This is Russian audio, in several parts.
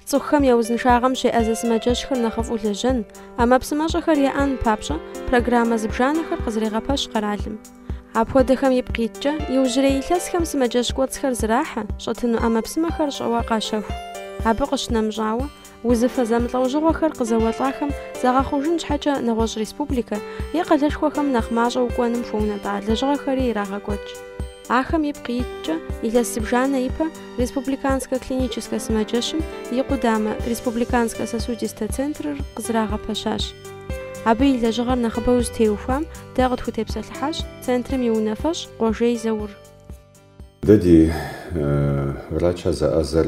Цӏыхухэм я узыншагъэм щеӏэ зэсымэджэщхэр нэхъыфӏу лэжьэн, ӏэмэпсымэщӏэхэр еӏэн папщӏэ программэ зыбжанэхэр къызэрегъэпэщ къэралым. Апхуэдэхэм ипкъ иткӏэ иужьрей илъэсхэм сымэджэщ кӏуэцӏхэр зрахьэ, щӏэтыну ӏэмэпсымэхэр щӏэуэ къащэху. Абы къыщынэмыщӏауэ, узыфэ зэмылӏэужьыгъуэхэр къызэуэлӏахэм загъэхъужын щхьэкӏэ нэгъуэщӏ республикэ е къалэшхуэхэм нэхъ мащӏэ укӏуэным хуэунэтӏа лэжьыгъэхэри ирагъэкӏуэкӏ. Ахэм ипкъ иткӏэ илъэс зыбжанэ ипэ республиканскэ клиническэ сымэджэщым и къудамэ республиканскэ сосудистэ центрыр къызэрагъэпэщащ. Абы и лэжьыгъэр нэхъыбэу зытеухуам дэ къытхутепсэлъыхьащ центрым и унэфэщӏ Къуажей Заур. Дэ ди врача зэӏэзэр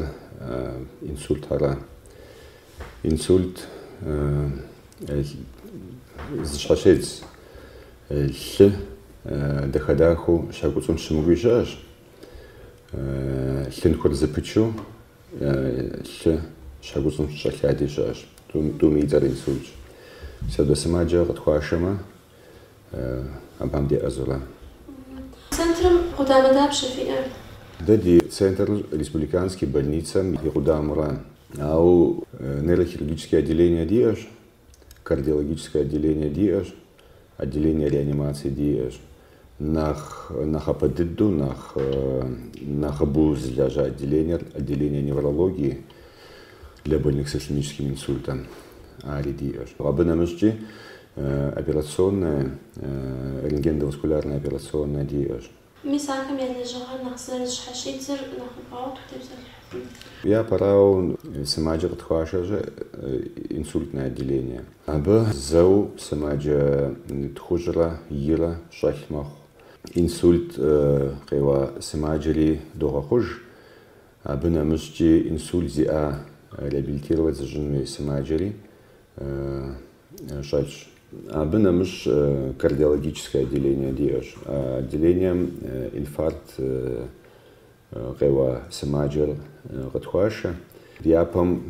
инсультхьэра. Инсульт зыщхьэщедз лъы дахэдахэу щакӏуцӏым щымыгуи щыӏэщ. Лъынхуэр зэпычу лъы щакӏуцӏым щӏэлъади щыӏэщ. Тӏум и цӏэр инсультщ. Псевдосымаджэ къытхуашэмэ, абыхэм деӏэзэура. Центрым къудамэ дапщэ фиӏэр? Дэ ди центр республиканский больницэм и къудамэра. Ау нейрохирургическое отделение диӏэщ, кардиологическое отделение диӏэщ, отделение реанимации диӏэщ. Нэхъ апэ дыдэу нэхъ ыбу зылажьа отделение неврологии для больных с ишемическим инсультом. Ари диӏэщ. Абы нэмыщӏкӏи операционная, рентгеноваскулярная операционная диӏэщ. Мис ахэм я лэжьыгъэр нэхъ зэрызыщхьэщидзыр нэхъыбэу тутепсэлъыхьын? Япэрауэ сымаджэ къытхуашэжьэ инсультное отделение. Абы зэу сымаджэ тхущӏрэ ирэ щӏэлъ мэхъу. Инсульт къеуа сымаджэри догъэхъуж. Абы нэмыщӏкӏи инсульт зиӏэ реабилитировать зыщӏын хуей сымаджэри щӏэлъщ. Абы нэмыщӏ кардиологическое отделение диӏэщ. Отделением инфаркт къеуа сымаджэр къытхуашэ. Япэм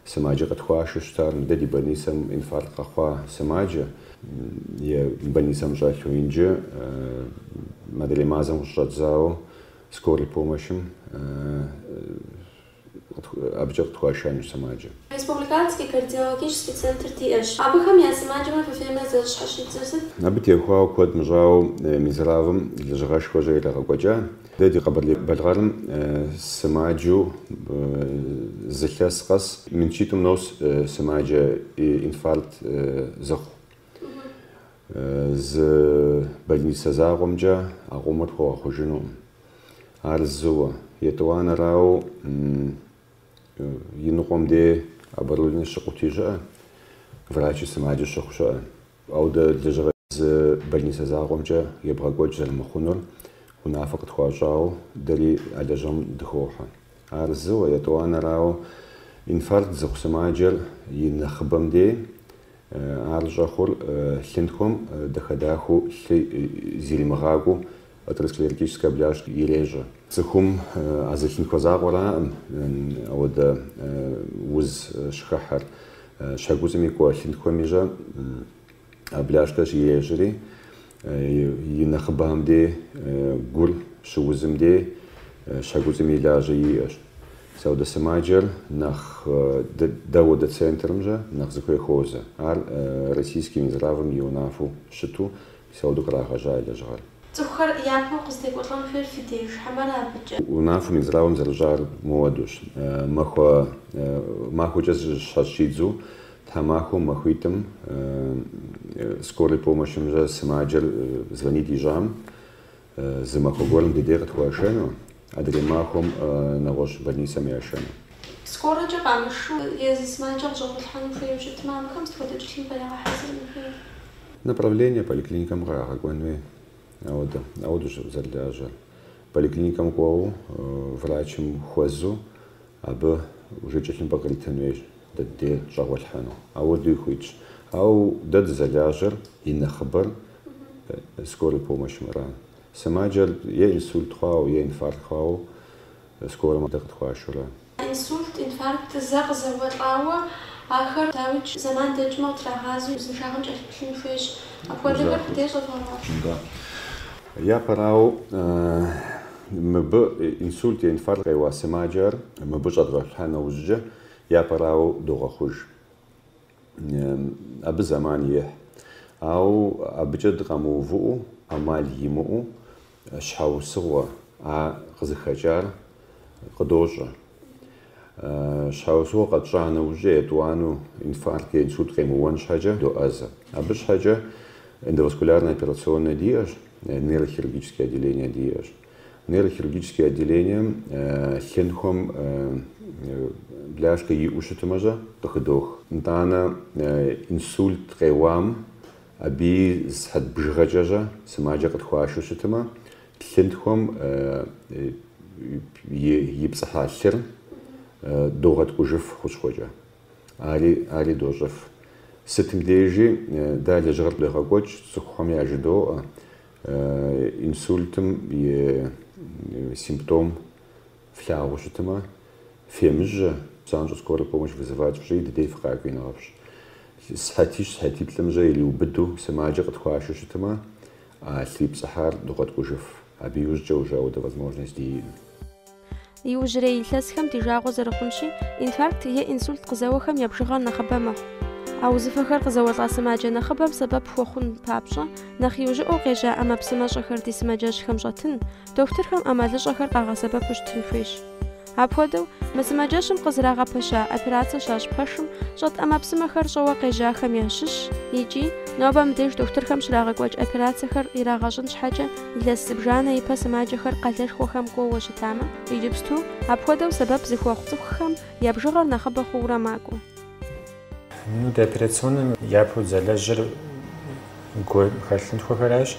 сымаджэ къытхуашэ щытар дэ ди больницэм инфаркт къэхъуа сымаджэ. Больницэм щӏэлъу инджы Мадрей мазэм къыщыщӏэдзауэ скорой помощым абыкӏэ къытхуашэнущ сымаджэ. Республиканский кардиологический центр диӏэщ. Абыхэм я сымаджэмэ фыфемэ зэрызыщхьэщидзэр сыт? Абы техуауэ куэд мыщӏауэ Мизравым лэжьыгъэшхуэжьэ ирагъэкӏуэкӏа. Дэ ди Къэбэрли-Балъкъэрым сымаджэу зылъэс къэс мин щитӏым нос сымаджэ инфаркт зыхъу. Зы больницэ закъуэмкӏэ акъумыр хуэгъэхъужынукъым. Ар зыуэ етӏуанэрауэ и ныкъуэм де оборудование щыкъути щыӏэ, врачи сымаджэ щыхъу щыӏэ. Ауэ дэ лэжьыгъэ зы больницэ закъуэмкӏэ ебгъэкӏуэкӏ зэрымыхъунур унафэ къытхуащӏауэ дэри а лэжьыгъэм дыхохьэ. Ар зыуэ етӏуанэрауэ инфаркт зыхъу сымаджэр и нэхъыбэм де ар щӏэхъур лъынтхуэм дахэдахэу лъы зиримыгъакӏуэу атеросклеротическая бляшка ирежьэ. Цӏыхум а зы лъынтхуэ закъуэраӏым ауэдэ уз щхыхьэр. Щхьэгузым и кӏуэ лъынтхуэм ищӏэ а бляшкэр ирежьэри и нэхъыбэм де гур щыузым де щхьэгузым и лажьэ иӏэщ. Сауэ сымаджэр нэхъ дэуэ центрымжэ нэхъ зыхуехуозэ. Ар российский Минздравым и унафэу щыту сауэ кърагъэжьа лэжьыгъэр. Цӏыхухэр япэу къызытекӏуэлӏэн хуейр фи деж хьэмэрэ абыкӏэ? Унафэу Минздравым зэрыщӏар мыуэдущ. Махуэкӏэ зыщхьэщидзу тхьэмахуэм махуитӏым скорой помощымжэ сымаджэр звонит ищӏам зы махуэ гуэрым ди де къытхуашэну, адрей махуэм нэгъуэщӏ больницэм яшэну. Скорэкӏэ къамышу езы сымаджэ къыщӏэуэлъхьэну хуейуэ щытмэ, абыхэм сыт хуэдэ кӏэлъын къярагъэхьэзырын хуейр? Направление поликлиникэм къагъэкӏуэн хуей. Ауэду зэрылажьэр. Поликлиникэм кӏуэуэ врачым хуэзу абы уже кӏэлъымпӏэ къритын хуейщ дэ де щӏэгъуэлъхьэну. Ауэду ихуитщ. Ауэ дэ дызэлажьэр и нэхъыбэр скорой помощымрэ. Сымаджэр е инсульт хъуауэ е инфаркт хъуауэ скорым дэ къытхуашэурэ. Инсульт, инфаркт зэ къызэуэлӏауэ ахэр дауичӏ зэман дэкӏмэ къытрагъазэу узыншагъэм кӏэлъыплъын хуейщ. Апхуэдэхэр дей щӏэвгъэгъуэф? Япэрауэ мыбы инсульт е инфаркт къеуа сымаджэр мыбы щӏэдгъэхьа нэужькӏэ япэрауэ догъэхъуж. Абы зэман ехь. Ауэ абыкӀэ дыкъэмыувыӀэу, Ӏэмал имыӀэу, щхьэусыгъуэ къызыхэкӀар къыдощӀэ. Щхьэусыгъуэ къэтщӀа нэужькӀэ етӀуанэу инфаркт, инсульт къемыуэн щхьэкӀэ доӀэзэ. Абы щхьэкӀэ эндоваскулярное операционное диӀэщ, нейрохирургическое отделение диӀэщ. Нейрохирургическое отделением лъынхэм блашкэ иӀэу щытымэщӀэ къыхыдох. НтӀанэ инсульт къеуам аби сыхьэт бжыгъэкӀэщӀэ сымаджэ къытхуашэу щытымэ, лъынтхуэм и пцӀыхьа лъыр догъэткӀужыф хущхъуэкӀэ. Ари дощӀыф. Сытым дежи дэ а лэжьыгъэр къыдогъэкӀуэкӀ, цӀыхухэм яжыдоӀэ инсультым и симптом флъагъуу щытымэ, фемыжьэ, занщӀэу скорая помощь вызывать пщӀи, дыдей фыкъакӀуи нэгъуэщӀ. Сыхьэтищ сыхьэтиплӀымжьэ ириубыду сымаджэ къытхуашэу щытымэ, а лъый пцӀыхьар догъэткӀужыф. Абы иужькӀэ уже ауэдэ возможность диӀэкъым. Иужьрей илъэсхэм ди жагъуэ зэрыхъунщи, инфаркт е инсульт къызэуэхэм я бжыгъэр нэхъыбэ мэхъу. А узыфэхэр къызэуэлӀа сымаджэ нэхъыбэм сэбэп хуэхъун папщӀэ, нэхъ иужьыӀэу къежьа ӀэмэпсымэщӀэхэр ди сымаджэщхэм щӀэтын, дохутырхэм ӀэмалыщӀэхэр къагъэсэбэпу щытын хуейщ. Апхуэдэу, мы сымаджэщым къызэрагъэпэща операцие щащӀ пэшым щӀэт Ӏэмэпсымэхэр щӀэуэ къежьахэм ящыщщ, икӀи нобэ мыбдеж дохутырхэм щрагъэкӀуэкӀ операциехэр ирагъэщӀын щхьэкӀэ илъэс зыбжанэ ипэ сымаджэхэр къалэшхуэхэм кӀуэуэ щытамэ, иджыпсту апхуэдэу сэбэп зыхуэхъу цӀыхухэм я бжыгъэр нэхъыбэ хъууэ макӀуэ. Ну, деоперационным япэу зэлэжьыр хэлъынтхуэхэращ,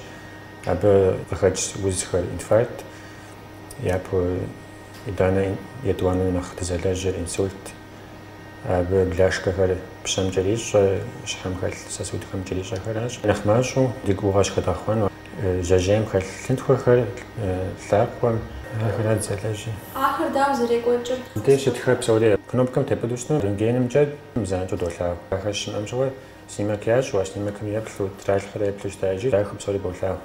абы къыхэкӀ узхэр инфаркт, япэу итӀанэ етӀуанэу нэхъ дызэлэжьыр инсульт, абы блашкэхэр пщэм кӀэрищӀэ, щхьэм хэлъ сосудхэм кӀэрищӀэхэращ. Нэхъ мащӀэу ди гугъэ щхьэдэхъуэну жьэжьейм хэлъынтхуэхэр, лъакъуэм ахэрат зэлэжьыр. Ахэр дауэ зэрекӀуэкӀыр? Дэ щытхэр псори кнопкэм тепӀыдэу щытмэ, рентгенымкӀэ мызанкӀэу долъагъу. Ахэр щымыӀэм щыгъуэ снимок ящӀу, а снимокым еплъу, тралъхьэрэ еплъу щыта ижи, дахэр псори болъагъу.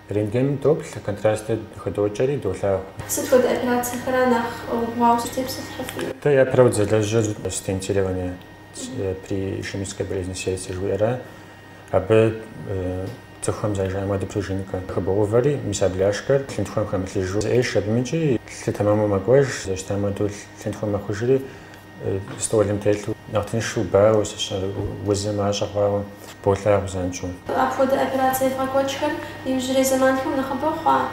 Рентгеным доплъ, контрастыр хыдокӀэри долъагъу. Сыт хуэдэ операциехэр нэхъ гъуауэ зытепсэлъыхьыфын? Дэ япэрауэ зэлэжьыр стентирование при ишемической болезни сердца жиӀэра, абы цӀыхухэм зажаӀэм хуэдэ пружинкэ хыбоувэри, мис а блашкэр лъынтхуэм хэмылъыжу зэӀеж абымыкӀи лъы тэмэму мэкӀуэж, зэщтам хуэдэу лъынтхуэм мэхъужри, столым телъу нэхъ тыншу бауэ, узым мащӀэ хъуауэ болъагъу занщӀэу. Апхуэдэ операцие фӀэкӀуэкӀхэр иужьрей зэманхэм нэхъыбэ хъуа,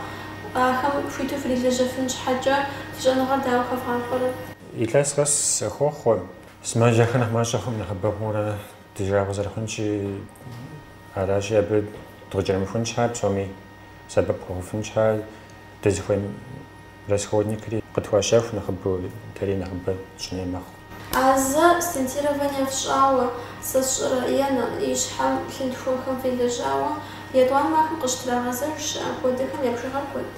ахэм хуиту фрилэжьэфын щхьэкӀэ фыщӀэныгъэр дауэ хэвгъахъуэрэ? Илъэс къэс сохъуахъуэ. Сымаджэхэр нэхъ мащӀэхэм нэхъыбэ хъуурэ ди жагъуэ зэрыхъунщи, аращи абы дгъуэкӀэрымыхун щхьэ, псоми сэбэп къыгъуфын щхьэ, дызыхуейм расходникри къытхуащэху нэхъыбэу, тэри нэхъыбэ щӀыней мэхъу. А зэ стентирование фщӀауэ, зэщӀырэ и щхьэм лъынтхуэхэм фелэжьауэ, етӀуанэ ахэм къыщытрагъэзэж, апхуэдэхэм я бжыгъэр куэд?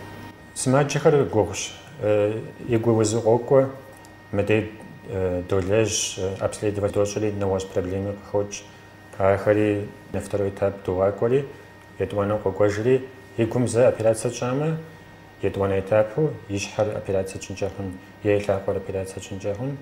Сымаджэхэр гугъущ. И гу узу къокӀуэ, мыдей долэжь, обследовать дощӀри, нэгъуэщӀ проблеми къыхокӀ. Ахэри на второй этап догъакӀуэри, етӀуанэм къокӀуэжри, и гум зэ операцие тщӀамэ, етӀуанэ этапу и щхьэр операцие тщӀынкӀэ хъун, е и лъакъуэр операцие тщӀынкӀэ хъун,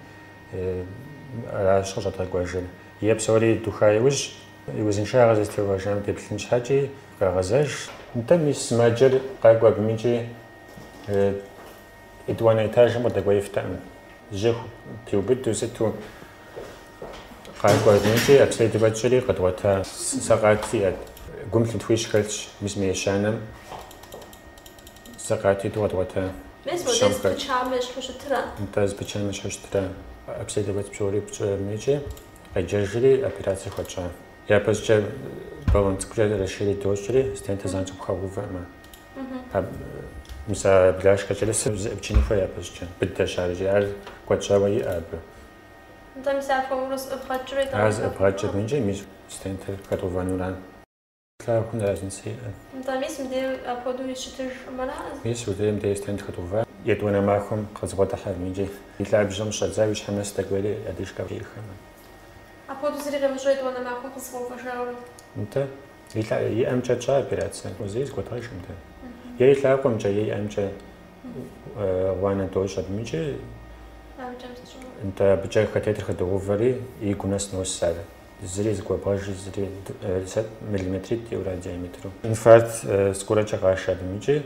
аращ къыщӀэдгъэкӀуэжыр. Е псори духа иужь, и узыншагъэр зыстеувэжам теплъын щхьэкӀи къагъэзэж. НтӀэ мис сымаджэр къакӀуэ абымыкӀи етӀуанэ этажым къыдэкӀуеифтэкъым. Жьы теубыду сыту къакӀуэ абымыкӀи обследоватщӀри къыдгъуэта сакъати гум лъынтхуищ хэлъщ, мис мы ещанэм сакъати къыдгъуэта. Мес модел спичаме щхьэщытырэ? НтӀэ спичаме щхьэщытырэ. Обследовать псори абымыкӀи къеджэжри операцие хуэтщӀа. ЯпэскӀэ баллон цӀыкӀурэ расширить дощӀри, стентыр занщӀэу пхъэгъувэӀымэ. Мис а блашкэ кӀэлъысыр зэӀэпчын хуей япэскӀэ. Быдэщ арыжи, ар кӀуэдщӀауэ иӀэ абы. НтӀэ мис апхуэурэ зыӀэбгъэкӀри? Ар зыӀэбгъэкӀыр минкӀи, мис стентыр къэтӀувэнура. Лъагъун разница иӀэ. НтӀэ мис мыбдеж апхуэдэу ищытыжмэрэ? Мис мыбдеж стент къэтӀува. ЕтӀуанэ махуэм къызыгъуэтыхьэ минкӀи. И лъабжьэм щӀэдза уи щхьэмэ сдэкӀуейри адыжкъэ иӀэхэмэ. Апхуэдэу зыри къемыщӀэ етӀуанэ махуэм къызыфӀэувэжауэ? НтӀэ иӀэмкӀэ тщӀа операцие. Узей згуэтӀэж нтӀэ. Е и лъакъуэмкӀэ, е иӀэмкӀэ гъуанэ дощӀ абымыкӀи انت بتجي كاتيتر خدوفري يكونس نوسال زري زكوا باج زري 7 ملم يورا диаметру инфаркт скоро чагашад миджи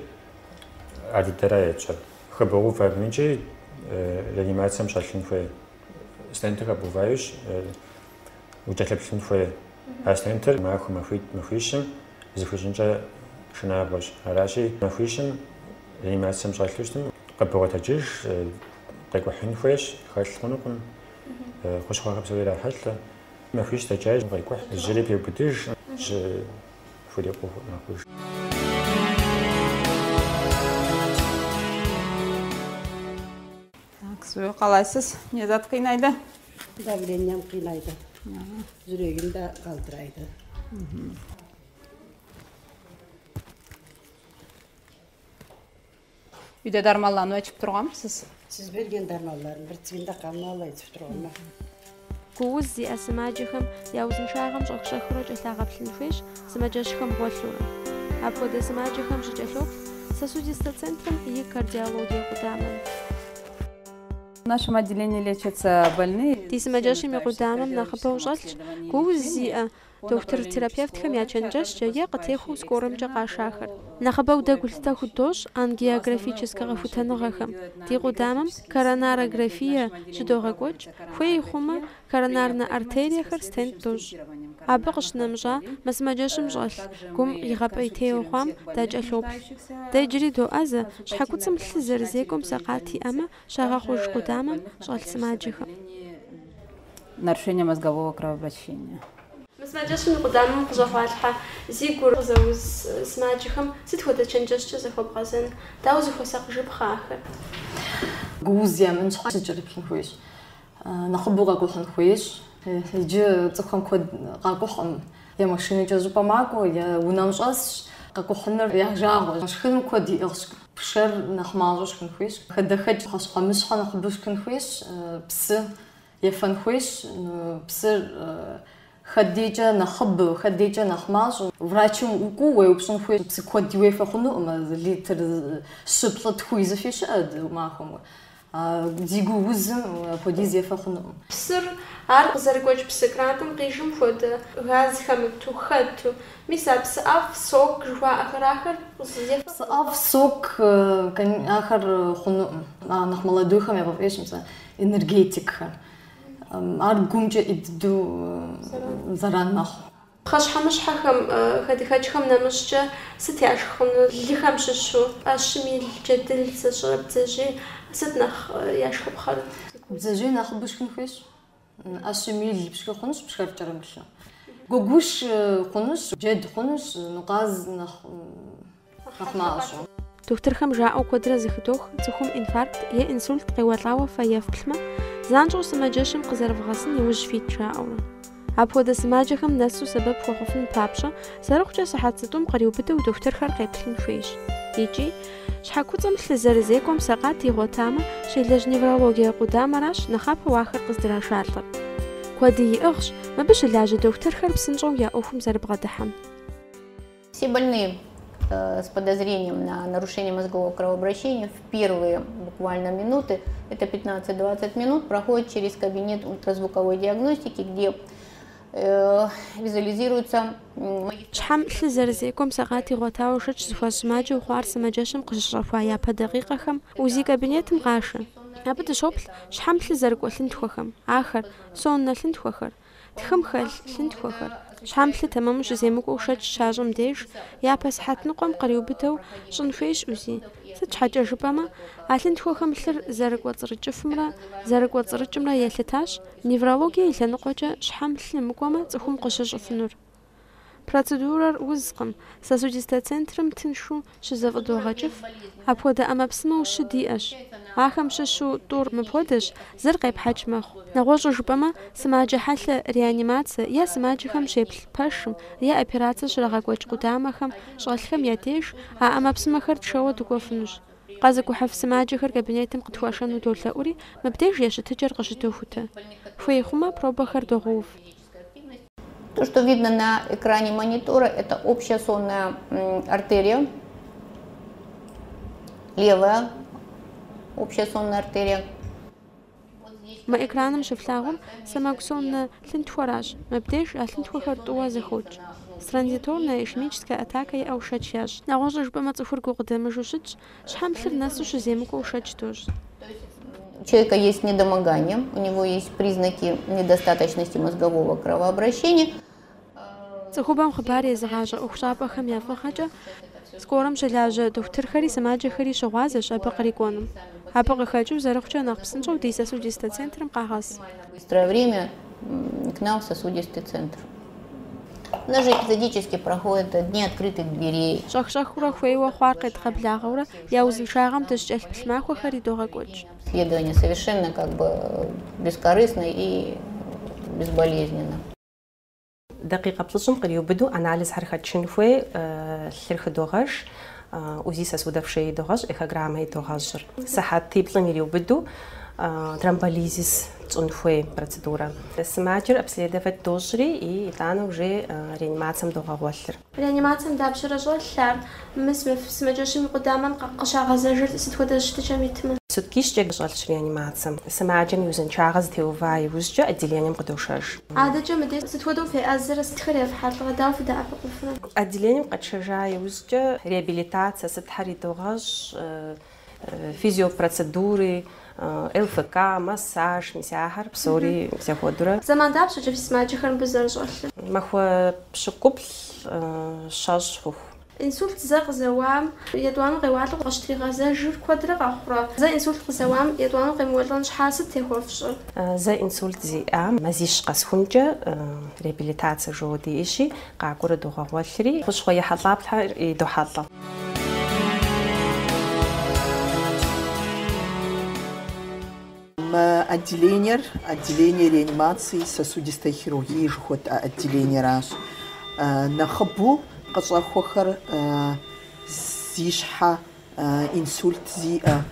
адитараеча хабогу фармиджи реанимациям шаллин фэ стентера буваеш учатлапшин фэ астентер маху мафишим зефушинча шнабаш араши мафишим реанимациям шаллуштим капогатажиш такохин фэш халхунукун хошхагабсавира халла мафиш тачай гайкох жиреп юбдиш ж фурепо мафиш Suyu qalaysız, ne zat qiynaydı? Davleniyam qiynaydı. Yüreğim de qaldıraydı. Үйde darmallanып içip turğamsız? Siz bergen darmallarım bir tibinde qamnalı içip turğamma. Гуз зиӏэ сымаджэхэм я узыншагъэм щӏэх-щӏэхыурэ кӏэлъагъэплъын хуейщ сымаджэщхэм гъуэлъурэ. Апхуэдэ сымаджэхэм щыкӏэлъоплъ сосудистэ центрым и кардиологие къудамэм. В нашем отделении лечатся больные. Ди сымаджэщым и къудамэм нэхъыбэу щӏэлъщ гуз зиӏэ доктор-терапевтхэм я чэнджэщкӏэ е къытехыу скорымкӏэ къашахэр. Нэхъыбэу дэгу лъытэху дощӏ ангиографическэ къэхутэныгъэхэм. Ди къудамэм коронарографие щыдогъэкӏуэкӏ, хуей хъумэ коронарнэ артериехэр стент дощӏ. Абы къыщынэмыщӏа мы сымаджэщым щӏэлъ гум игъэпӏейтеу хъуам дакӏэлъоплъ. Дэ иджыри доӏэзэ щхьэкуцӏым лъы зэрызекӏуэм сакъат иӏэмэ щагъэхъуж къудамэм щӏэлъ сымаджэхэм. Нарушение мозгового кровообращения. Сымаджэщым и къудамэм къыщӏэхъуалъхьэ зи гур къызэуз сымаджэхэм сыт хуэдэ чэнджэщкӏэ зэхуэбгъэзэн? Дауэ зыхуэсакъыжыпхъэ ахэр? Гуз ямын щхьэ щыкӏэрыплъын хуейщ. Нэхъыбэу къэкӏухьын хуейщ. Иджы цӏыхухэм куэд къакӏухьӏым. Е машинэкӏэ жыпӏэ макӏуэ, е унэм щӏэсщ. Къэкӏухьыныр яжагъуэ. Шхыным куэд иӏыгъщ. Пшэр нэхъ мащӏэу шхын хуейщ. Хадэхэкӏ хьэщхьэмыщхьэ нэхъыбэу шхын хуейщ. Псы ефэн хуейщ. Псыр хаддейкӏэ нэхъыбэ, хаддейкӏэ нэхъ мащӏэ. Врачым укӏуу уеупщӏын хуейщ. Псы куэд уефэ хъунуӏым. Литр щыплӏы тхуи зыфищыӏэ умахуэм. Ди гу узым апхуэдиз ефэ хъунуӏым. Псыр ар къызэрыкӏуэкӏ псыкратым къижым хуэдэ газ хэмыту, хэту. Мис а псыӏэф, сок жыхуаӏэхэр ахэр зефэ? Псыӏэф, сок ахэр хъунуӏым. Нэхъ молодойхэм яфӏэфӏейщ мисалы энергетикхэр. Ар гумкӏэ ӏей дыдэу зэран мэхъу. Пхъэщхьэмыщхьэхэм, хадэхэкӏхэм нэмыщкӏэ сыт яшх хъуну? Лыхэм щыщу ӏэщым ил, джэдыл, зэщӏырэ бдзэжьей сыт нэхъ яшхыпхъэр? Бдзэжьей нэхъыбэу шхын хуейщ. Ӏэщым ил пшхы хъунущ, пшхэр кӏэрымылъу. Гугуш хъунущ, джэд хъунущ, нукъаз нэхъ мащӏэу. Дохутырхэм жаӏэу куэдрэ зыхыдох цӏыхум инфаркт е инсульт къеуэлӏауэ фэефплъмэ, занщӏэу сымаджэщым къызэрывгъэсын иужь фит жаӏэурэ. Апхуэдэ сымаджэхэм нэсу сэбэп хуэхъуфын папщӏэ, зэрыхъукӏэ сыхьэт цӏытӏум къриубыдэу дохутырхэр къеплъын хуейщ. Икӏи щхьэкуцӏэм лъы зэрызекӏуэм сакъат игъуэтамэ, щелэжь неврологие къудамэращ нэхъапэу ахэр къыздрашалӏэр. Куэди иӏыгъщ, мыбы щылажьэ дохутырхэр псынщӏэу я ӏуэхум зэрыбгъэдыхьэм. Все больные с подозрением на нарушение мозгового кровообращения в первые буквально минуты, это 15-20 минут, проходят через кабинет ультразвуковой диагностики, где визуализируется... Щхьэм лъы зэрызекӏуэм сакъат игъуэтауэ шэч зыхуэщӏымаджэу хъуар сымаджэщым къыщыщӏэхуа япэ дакъикъэхэм узи кабинетым къашэ. Абы дыщоплъ щхьэм лъы зэрыкӏуэ лъынтхуэхэм, ахэр, соннэ лъынтхуэхэр, тхым хэлъ лъынтхуэхэр. Щхьэм лъы тэмэму щыземыкӏуэу шэч щащӏым деж япэ сыхьэт ныкъуэм къриубыдэу щӏын хуейщ узи. Сыт щхьэкӏэ жыпӏэмэ, а лъынтхуэхэм лъыр зэрыкӏуэ цӏырыкӏыфымрэ зэрыкӏуэ цӏырыкӏымрэ елъытащ неврологие и лъэныкъуэкӏэ щхьэм лъы мыкӏуэмэ цӏыхум къыщыщӏыфынур. Процедурэр узкъым, сосудистэ центрым тыншу щызэфӏыдогъэкӏыф, апхуэдэ ӏэмэпсымэу щы диӏэщ. Ахэм щыщу тӏур мыпхуэдэщ, зыр къепхьэкӏ мэхъу. Нэгъуэщӏу жыпӏэмэ, сымаджэ хьэлъэ реанимацие е сымаджэхэм щеплъ пэшым, е операцие щрагъэкӏуэкӏ къудамэхэм, щӏэлъхэм я деж а ӏэмэпсымэхэр тшэуэ дыкӏуэфынущ. Къэзыкӏухьыф сымаджэхэр кабинетым къытхуашэну долъэӏури, мыбдеж ещытыкӏэр къыщыдохутэ. Хуей хъумэ, пробэхэр догъуув. То, что видно на экране монитора, это общая сонная артерия, левая общая сонная артерия. ما إكرانم شفلاهم سماكسون لنتوراش مبديش أثنتوخر طوا زخوج سترانزيتورنا إشميجسكا أتاكا أو شاتشاش نغوجش بما تفرقو قدام жушич шхамслер насу шиземку шачтуж. У человека есть недомогание, у него есть признаки недостаточности мозгового кровообращения. Цхубам хабари загажа ухшапахам яфахача скором шалажа докторхари самаджахари шогазаш абакариконом. Абакахачу зарахча нахпсынчо дисасудистый центром кагас. Быстрое время к нам в сосудистый центр. Даже эпизодически проходят дни открытых дверей. Исследование совершенно как бы бескорыстно и безболезненно. دقيقة بتصم قد يبدو أناليز حركة شنفوي الشرخ دوغاش وزيسا سودفشي دوغاش إخاغرامي دوغاشر ساحات تيبلن يبدو тромболизис цунфуэ процедура. Смачер обследовать дожри и там уже реанимациям договаривать. Реанимациям дабши разжалар. Мы с смачершими кудамам кашагазажер ситхода штичамитм. Сутки щек жалш реанимациям. Смачер юзен чагаз теувай юзжа отделением кадушаш. Адача мы ситходу фе азер стхрев хатла дав да апкуфна. Отделением кадшажа юзжа реабилитация сатхари догаш физиопроцедуры ЛФК, массаж, мисяхар, псори, психодура. Заман дабши же смачерхан безаржал. Махва пшукупл шашфух. Инсульт зам ядуан гевал гошти газажур квадра гахра. За инсульт зам ядуан гемолан шхасат теховш. За инсульт зиам мазиш qasхунжа реабилитация жоди иши qaqura дугагвалри хушхоя халаплха и дохалла. Отделение реанимации сосудистой хирургии жхот отделение раз на хабу قصاخوخر زيشحة инсульт زيئة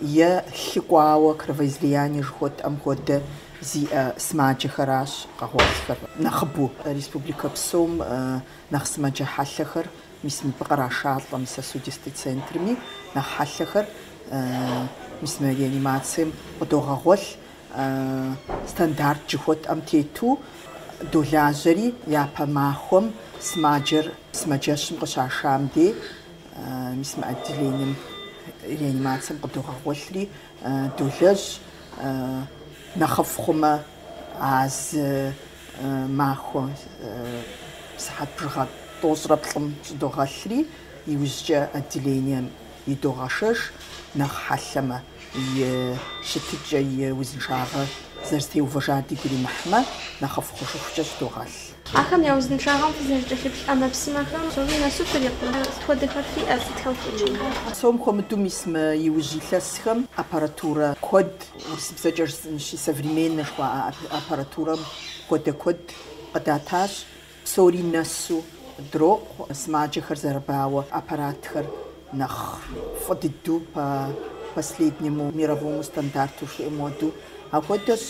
يا خقواو كرفيزلياني جهود أمهود زيئة سماجة خراش قهوخر نخبو республика Псом нах сымаджа халлахэр мисми бгъэрашалӏэ мис сосудистый центрми нах халлахэр мисми реанимацием къыдогъэгъуэлъ стандарт жыхуэтӏэм тету долажьэри япэ махуэм сымаджэщым къыщашам де мисми отделением реанимацием къыдогъэгъуэлъри долэжь нэхъыфӏ хъумэ аз махуэ сыхьэт бжыгъэ тӏощӏрэ плӏым щӏыдогъэлъри иужькӏэ отделением идогъэшэж нэхъ хьэлъэмэ щытыкӏэ и узыншагъэ зэрызтеувэжа дигу иримыхьмэ нэхъыфӏ хъужыхукӏэ щӏыдогъэлъ. Ахэм я узыншагъэм фызэрыкӏэлъыплъ ӏэмэпсымэхэм щӏыуи нэсу тхуэдэхэр фиӏэ сытхэм фӏыкӏыу. Псом хуэмыдэу мисмэ иужь илъэсхэм аппаратурэ куэд урысыбзэкӏэ современнэ жыхуаӏэ аппаратурэм хуэдэ куэд къыдатащ. Псори нэсу дрокъу сымаджэхэр зэрыбауэ аппаратхэр нэхъ фӏы дыдэу по последнему мировому стандарту моду апхуэдэщ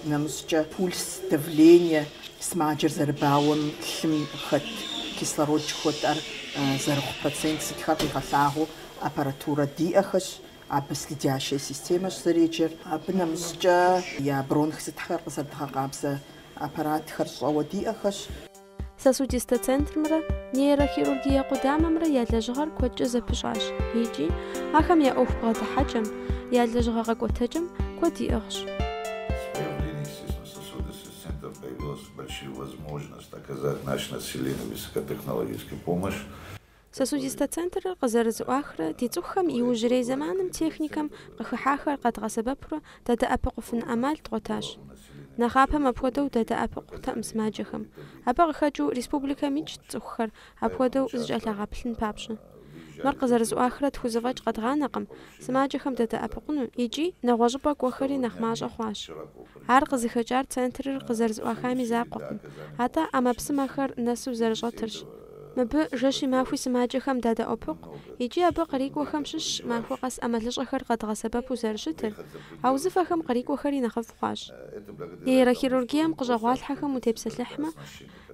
нэмыщӏкӏэ пульс, давление сымаджэр зэрыбауэм лъым хэт кислород жыхуэтӏэр зэрыхъу процент сытхэр къигъэлъагъуу аппаратурэ диӏэхэщ, абы следящая системэщ зэреджэр, абы нэмыщӏкӏэ я бронх сытхэр къызэрыдгъэкъабзэ аппаратхэр щӏэуэ диӏэхэщ. Сосудистый центрымрэ нейрохирургие къудамэмрэ я лэжьыгъэр куэдкӏэ зэпыщӏащ. Икӏи ахэм я ӏуэху бгъэдыхьэкӏэм, я лэжьыгъэ къэкӏуэтэкӏэм куэд иӏыгъщ. Появилась большая возможность оказать нашему населению высокотехнологическую помощь. Сосудистый центр къызэрызыӏуахрэ ди цӏыхухэм иужьрей зэманым техникэм къыхыхьахэр къэдгъэсэбэпурэ дэдэӏэпыкъуфын ӏэмал тӏуэтащ. Нэхъапэм апхуэдэу дэдэӏэпыкъутэӏым сымаджэхэм. Абы къыхэкӏыу республикэм икӏ цӏыхухэр апхуэдэу зыкӏэлъагъэплъын папщӏэ. Мыр къызэрызыӏуахрэ тхузыфӏэкӏ къэдгъанэкъым, сымаджэхэм дэдэӏэпыкъуну икӏи нэгъуэщӏыпӏэ кӏуэхэри нэхъ мащӏэ хъуащ. Ар къызыхэкӏар центрыр къызэрызыӏуахами закъуэкъым, атӏэ ӏэмэпсымэхэр нэсу зэрыщӏэтырщ. Мыбы жэщи махуи сымаджэхэм дадэӏуэпыкъу, икӏи абы кърикӏуэхэм щыщ махуэ къэс ӏэмалыщӏэхэр къэдгъэсэбэпу зэрыщытыр, а узыфэхэм кърикӏуэхэри нэхъыфӏ хъуащ. Нейрохирургием къыщӏэгъуалъхьэхэм утепсэлъыхьмэ,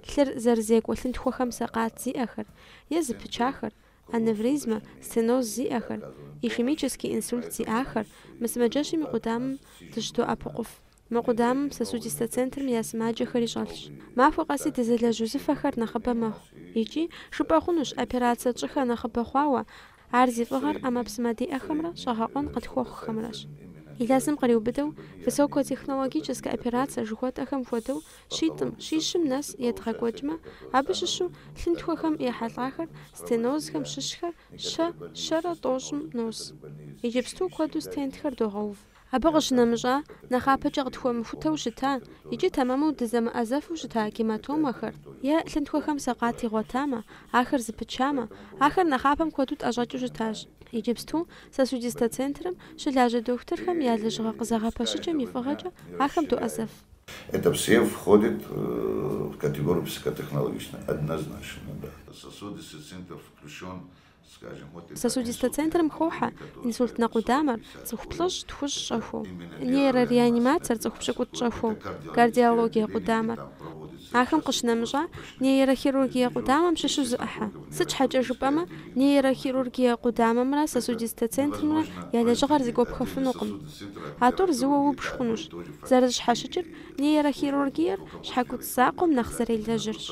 лъыр зэрызекӏуэлъынтхуэхэм сакъат зиӏэхэр, е зыпычахэр, аневризма, стеноз зиӏэхэр, ишемический инсульт зиӏахэр мы сымаджэщым и къудамым дыщыдоӏэпыкъуф. Мы къудамым сосудистэ центрым я сымаджэхэри щӏэлъщ. Махуэ къэси дызэлэжь узыфэхэр нэхъыбэ мэхъу. Икӏи жыпӏэ хъунущ операцие тщӏыхэ нэхъыбэ хъуауэ ар зи фӏыгъэр ӏэмэпсымэ диӏэхэмрэ щӏэгъэкъуэн къытхуэхъухэмрэщ. Илъэсым къриубыдэу высокотехнологическэ операцие жыхуэтӏэхэм хуэдэу щитӏым, щищым нэс едгъэкӏуэкӏмэ, абы щыщу лъынтхуэхэм ехьэлӏахэр, стенозхэм щыщхэр щэрэ тӏощӏым нос. Иджыпсту куэду стентхэр догъэув. Абы къыщынэмыщӏа нэхъапэкӏэ къытхуэмыхутэу щыта икӏи тэмэму дызэмыӏэзэфу щыта гематомэхэр е лъынтхуэхэм сакъат игъуэтамэ, ахэр зыпычамэ, ахэр нэхъапэм куэду тӏэщӏэкӏыу щытащ. Иджыпсту сосудистэ центрым щылажьэ дохутырхэм я лэжьыгъэ къызэгъэпэщыкӏэм и фӏыгъэкӏэ ахэм доӏэзэф. Это все входит в категорию высокотехнологичной, однозначно, да. Сосудистый центр включен. Сосудистэ центрым хохьэ инсульт нэкъудамэр, цӏыху плӏыщӏ, тхущӏ щӏэхуэу, нейрореанимациер цӏыху пщыкӏутӏ щӏэхуэу, кардиологие къудамэр. Ахэм къыщынэмыщӏа нейрохирургие къудамэм щыщу зыӏыхьэ. Сыт щхьэкӏэ жыпӏэмэ, нейрохирургие къудамэмрэ сосудистэ центрымрэ я лэжьыгъэр зыгуэпхэфынукъым. А тӏур зыуэ убж хъунущ. Зэрызщхьэщыкӏыр нейрохирургиер щхьэкуцӏ закъуэм нэхъ зэрелэжьырщ.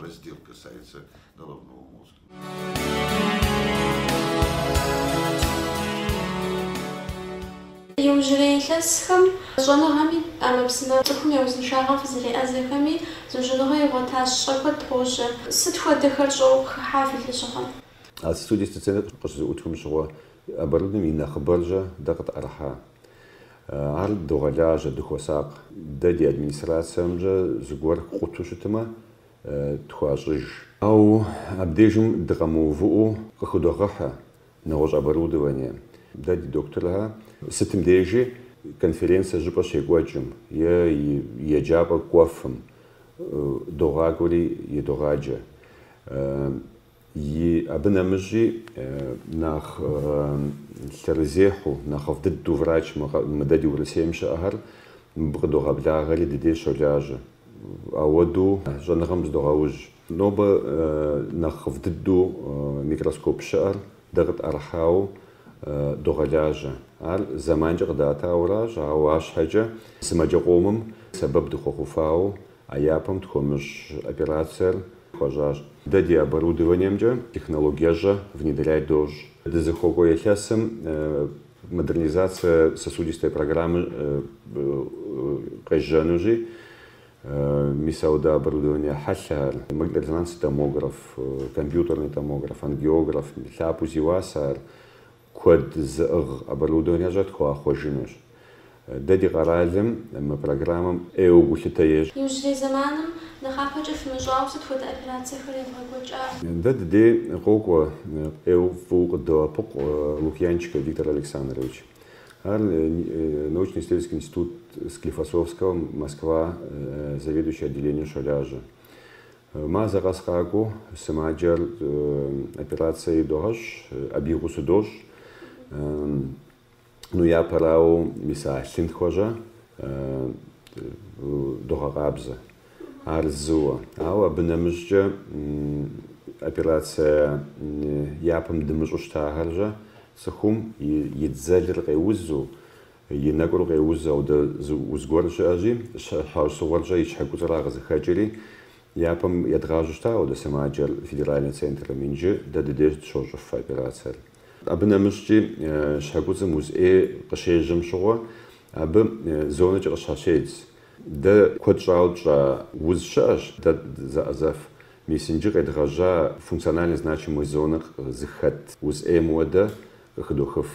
Иужьрей илъэсхэм щӏэныгъэми ӏэмэпсымэ цӏыхум я узыншагъэм фызэреӏэзэхэми зыужьыныгъэ игъуэтащ, щӏэ куэд къожьэ. Сыт хуэдэхэр щӏэупхыхьа фи лэжьыгъэм? А сосудистэ центр къыщызыӏутхым щыгъуэ оборудованием и нэхъыбэржэ дэ къытӏэрыхьа. Ар догъэлажьэ, дыхуэсакъ. Дэ ди администрациемжэ зыгуэр къуту щытымэ тхуащӏыж. Ауэ абдежым дыкъэмыувыӏэу къыхудогъэхьэ нэгъуэщӏ оборудование. Дэ ди докторхэр сытым дежи конференция жыпӏэ щекӏуэкӏым е еджапӏэ кӏуэфым догъакӏуэри едогъаджэ. Абы нэмыщӏи нэхъ лъэрызехьу, нэхъыфӏ дыдэу врач мы ди Урысейм щыӏэхэр мыбы къыдогъэблагъэри дыдей щолажьэ. Ауэду щӏэныгъэм здогъэужь. Нобэ нэхъыфӏ дыдэу микроскоп щыӏэр дэ къытӏэрыхьауэ догъэлажьэ. Ар зэманкӏэ къыдатауэращ, ауэ арщхьэкӏэ сымаджэ къомым сэбэп дыхуэхъуфауэ а япэм тхуэмыщӏ операциер хуэщӏащ. Дэ ди оборудованиемкӏэ технологиежьэ внедрять дождь. Дызыхуэкӏуэ илъэсым модернизация сосудистой программы къежьэнущи, мис ауэ оборудование хьэлъэр, магнитно-резонансный томограф, компьютерный томограф, ангиограф, лъапӏэу зиуасэр, куэд зыӏыгъ оборудованиежьэ тхуахъуэжынущ. Дэ ди къэралым мы программэм ӏеугулъытэ ещӏ. Иужьрей зэманым нэхъапэкӏэ фымыщӏауэ сыт хуэдэ операциехэр ебгъэкӏуэкӏа? Дэ дыдей къокӏуэ ӏеуэ фӏыуэ къыдоӏэпыкъу Лукьянчиков Виктор Александрович. Ар научно-исследовательский институт Склифосовского, Москва, заведующий отделением щолажьэ. Мазэ къэс къакӏуэу сымаджэр операцие идогъэщ, абиигъуу сыдощӏ. Ну япэрауэ мис а лъынтхуэжьэ догъэкъабзэ. Ар зыуэ. Ауэ абы нэмыщӏкӏэ операция япэм дымыщӏу щытахэржэ цӏыхум и дзэлыр къеузу, и нэкӏур къеузу ауэ узгуэр щыӏэщи, щхьэусыгъуэркӏэ и щхьэкуцӏра къызыхэкӏри япэм едгъажьу щытауэ дэ сымаджэр федеральный центрым. Инджы дэ дыдей щощӏыф операциер. Абы нэмыщӏкӏи щхьэкуцӏым уз ӏей къыщежьэм щыгъуэ абы зонэкӏэ къыщащедз. Дэ куэд щӏауэ тщӏа уз щыӏэщ, дэ зэӏэзэф. Мис инджы къедгъэжьа функционально значимые зоны зыхэт уз ӏейм уэдэ къыхыдохыф.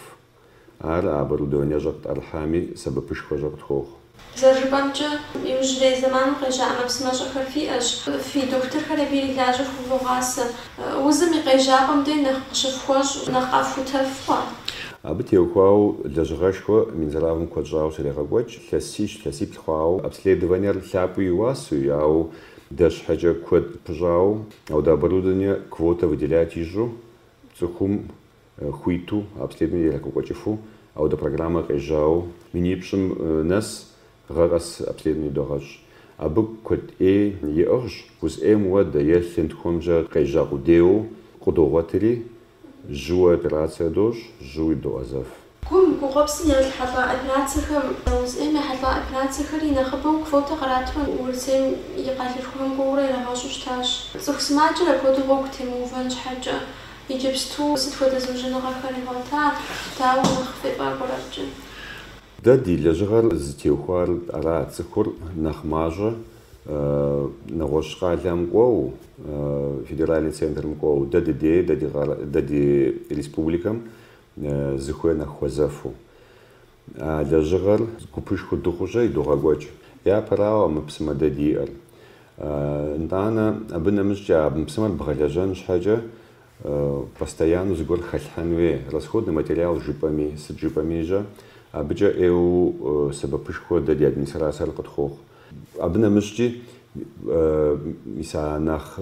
Ар оборудованиежьэ къытӏэрыхьами сэбэпышхуэжьэ къытхуохъу. Зэрыжыпӏэмкӏэ иужьрей зэманым къежьа ӏэмэпсымэщӏэхэр фиӏэщ. Фи дохутырхэр абы ирилажьэ хувогъасэ. Узым и къежьапӏэм де нэхъ къыщыфхуэщӏ, нэхъ къафутэфкъэ? Абы теухуауэ лэжьыгъэшхуэ Минздравым куэд щӏауэ щрегъэкӏуэкӏ, лъэсищ-лъэсиплӏ хъуауэ абследованиер лъапӏэу иуасу, ауэ дэ щхьэкӏэ куэд пыщӏауэ, ауэ дэ оборудование квота выделять ищӏу, цӏыхум хуиту обследование ирекӏуэкӏыфу, ауэ дэ программэ къежьауэ минипщӏым нэс гъэ къэс обследование догъэщӏ. Абы куэд ӏей иӏыгъщ, уз ӏейм уэдэ е лъынтхуэмжэ къежьа къудейуэ къудогъуэтри жьыуэ операцие дощӏ, жьыуи доӏэзэф. Гум гугъуэпсым я хьэлӏэ операциехэм узӏейм я хьэлӏэ операциехэри нэхъыбэу квота къратмэ Урысейм и къалъырхухэм кӏуэурэ ирагъэщӏу щытащ. Цӏыху сымаджэр апхуэдэу гъуэгу темыувэн щхьэкӏэ иджыпсту сыт хуэдэ зыужьыныгъэхэр игъуэта, дауэ нэхъ фебгъуэр абыкӏэ. Дэ ди лэжьыгъэр зытеухуар ара цӏыхур нэхъ мащӏэ нэгъуэщӏ къалэм кӏуэу, федеральный центрым кӏуэу, дэ дыдей, дэ ди республикэм зыхуей нэхъ хуэзэфу. А лэжьыгъэр гупышхуэ дыгъужьэ идогъэкӏуэкӏ. Япэрауэ мыпсымэ дэ диӏэр. Нтӏанэ абы нэмыщӏкӏэ а мыпсымэр бгъэлэжьэн щхьэкӏэ постоянно зыгуэр хэлъхьэн хуей. Расходный материал жыпӏэми, сыт жыпӏэми жьэ, абыкӏэ ӏейуэ сэбэпышхуэ дэ ди администрациер къытхуохъу. Абы нэмыщӏкӏи мис а нэхъ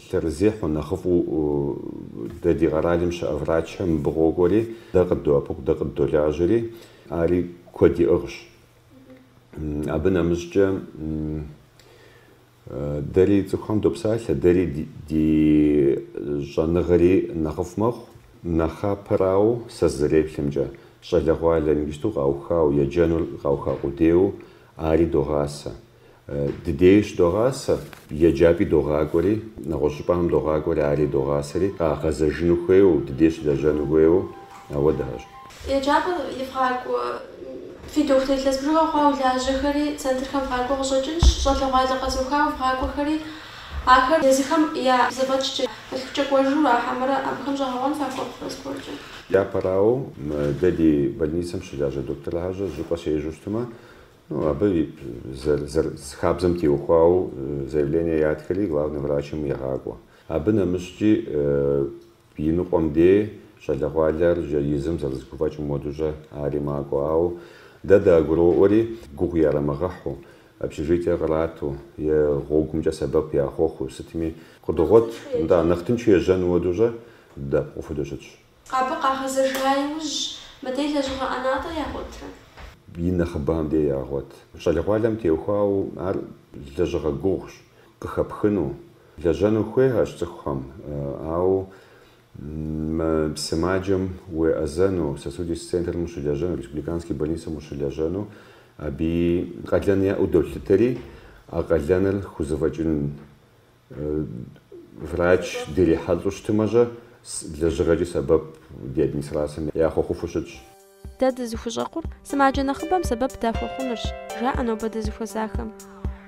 лъэрызехьу нэхъыфӏу дэ ди къэралым щыӏэ врачхэм мыбыгъуэу кӏуэри дэ къыддоӏэпыкъу, дэ къыддолажьэри, ари куэд иӏыгъщ. Абы нэмыщӏкӏэ дэри цӏыхухэм допсалъэ, дэри ди щӏэныгъэри нэхъыфӏ мэхъу, нэхъапэрауэ сэ зызэреплъымкӏэ щӏалэгъуалэ лингвисту къаухауэ, еджэнур къауха къудейуэ ари догъасэ. Дыдейщ догъасэ, еджапӏи догъакӏуэри, нэгъуэщӏ щӏыпӏэм догъакӏуэри, ари догъасэри, къагъэзэжыну хуейуэ, дыдей щылэжьэну хуейуэ, ауэдэщ. Еджапӏэр ивгъакӏуэ фи дохутыр илъэс бжыгъэ хъуауэ лажьэхэри центрхэм вгъакӏуэ къыщӏэкӏынщ, щӏалэгъуалэ къэзыухауэ вгъакӏуэхэри ахэр езыхэм я зэфӏэкӏкӏэ хэлъхукӏэ кӏуэжу ахьэмэрэ абыхэм щӏэгъэгъуэн фахуэхъу зыгуэркӏэ. Япэрауэ дэ ди больницэм щылажьэ докторажьэ жыпӏэ щежьу щытмэ, абы хабзэм теухуауэ заявление ятхэри главный врачым егъакӏуэ. Абы нэмыщӏкӏи и ныкъуэм дей щӏалэгъуалэр изым зэрызгуфӏэкӏым хуэдэущӏэ ари макӏуэ. Ауэ дэ дыагуроӏуэри гугъу ярамыгъэхьу, общежитие кърату, е гъуэгумкӏэ сэбэп яхуэхъуу, сытми къыдыгъуэт, нэхъ тыншу ежьэну хуэдэущӏэ дэ къыфэдэу щытщ. Абы къагъэзэжа иужь мыдей лэжьыгъэ ӏэнатӏэ ягъуэтрэ? И нэхъыбэм дей ягъуэт. Щӏалэгъуалэм теухуауэ ар лэжьыгъэ гугъущ, къыхэпхыну. Лэжьэну хуейщ цӏыхухэм, ауэ сымаджэм уеӏэзэну, сосудистый центрым ущылэжьэну, республиканский больницэм ущылэжьэну, абы къалэн яӏэу долъытэри, а къалэныр хузэфӏэкӏын врач дирихьэлӏэу щытымэщӏэ, лэжьыгъэкӏи сэбэп ди администрацием яхуэхъуфу щытщ. Дэ дызыхущӏэкъур сымаджэ нэхъыбэм сэбэп дахуэхъунырщ, жаӏэ нобэ дызыхуэзахэм.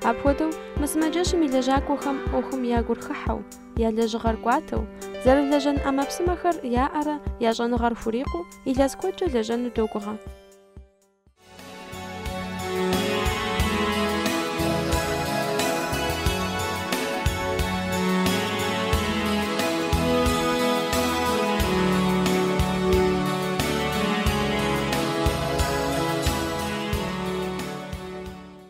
Апхуэдэу мы сымаджэщым и лэжьакӏуэхэм ӏуэхум я гур хыхьэу, я лэжьыгъэр кӏуатэу, зэрылэжьэн ӏэмэпсымэхэр яӏэрэ я щӏэныгъэр хурикъуу, илъэс куэдкӏэ лэжьэну догугъэ.